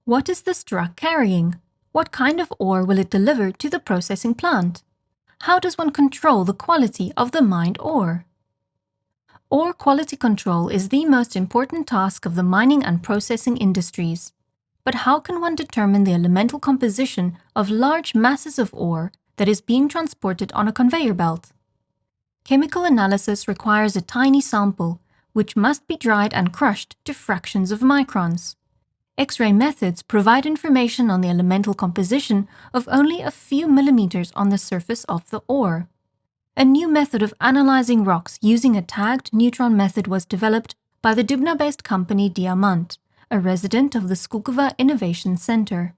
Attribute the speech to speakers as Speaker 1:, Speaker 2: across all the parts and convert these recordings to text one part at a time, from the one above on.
Speaker 1: What is this truck carrying? What kind of ore will it deliver to the processing plant? How does one control the quality of the mined ore? Ore quality control is the most important task of the mining and processing industries. But how can one determine the elemental composition of large masses of ore that is being transported on a conveyor belt? Chemical analysis requires a tiny sample, which must be dried and crushed to fractions of microns. X-ray methods provide information on the elemental composition of only a few millimeters on the surface of the ore. A new method of analyzing rocks using a tagged neutron method was developed by the Dubna-based company Diamant, a resident of the Skulkova Innovation Center.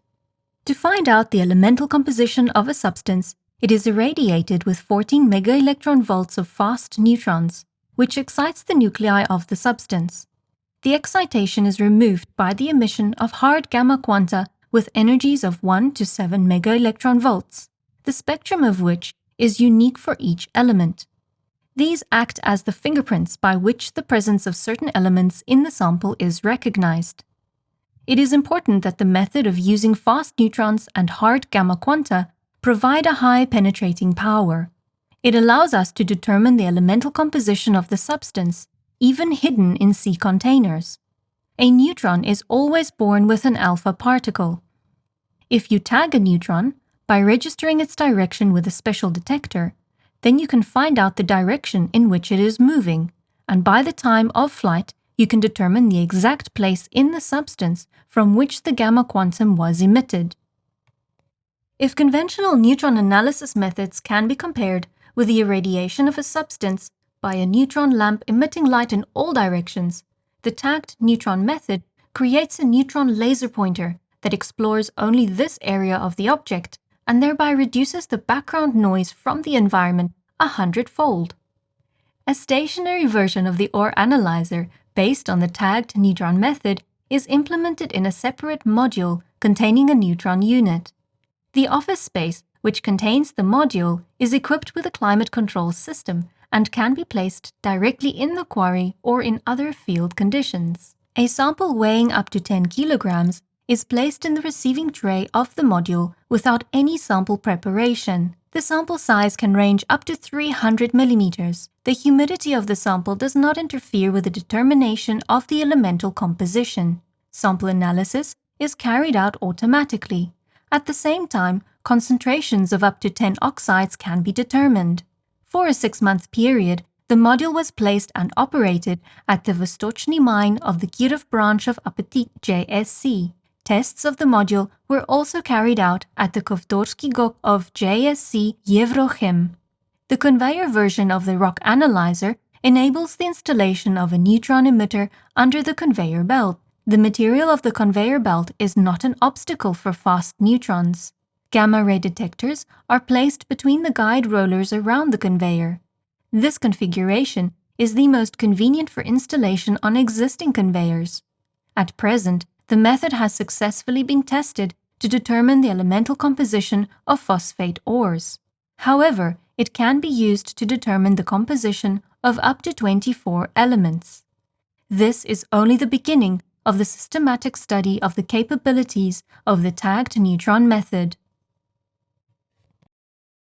Speaker 1: To find out the elemental composition of a substance, it is irradiated with 14 megaelectron volts of fast neutrons, which excites the nuclei of the substance. The excitation is removed by the emission of hard gamma quanta with energies of 1 to 7 megaelectron volts, the spectrum of which is unique for each element. These act as the fingerprints by which the presence of certain elements in the sample is recognized. It is important that the method of using fast neutrons and hard gamma quanta provide a high penetrating power. It allows us to determine the elemental composition of the substance, even hidden in sea containers. A neutron is always born with an alpha particle. If you tag a neutron, by registering its direction with a special detector, then you can find out the direction in which it is moving, and by the time of flight, you can determine the exact place in the substance from which the gamma quantum was emitted. If conventional neutron analysis methods can be compared with the irradiation of a substance by a neutron lamp emitting light in all directions, the tagged neutron method creates a neutron laser pointer that explores only this area of the object and thereby reduces the background noise from the environment 100-fold. A stationary version of the ore analyzer based on the tagged neutron method is implemented in a separate module containing a neutron unit. The office space, which contains the module, is equipped with a climate control system and can be placed directly in the quarry or in other field conditions. A sample weighing up to 10 kilograms is placed in the receiving tray of the module without any sample preparation. The sample size can range up to 300 millimeters. The humidity of the sample does not interfere with the determination of the elemental composition. Sample analysis is carried out automatically. At the same time, concentrations of up to 10 oxides can be determined. For a 6-month period, the module was placed and operated at the Vostochny mine of the Kirov branch of Apetit JSC. Tests of the module were also carried out at the Kovtorsky GOK of JSC Yevrochim. The conveyor version of the rock analyzer enables the installation of a neutron emitter under the conveyor belt. The material of the conveyor belt is not an obstacle for fast neutrons. Gamma ray detectors are placed between the guide rollers around the conveyor. This configuration is the most convenient for installation on existing conveyors. At present, the method has successfully been tested to determine the elemental composition of phosphate ores. However, it can be used to determine the composition of up to 24 elements. This is only the beginning of the systematic study of the capabilities of the tagged neutron method.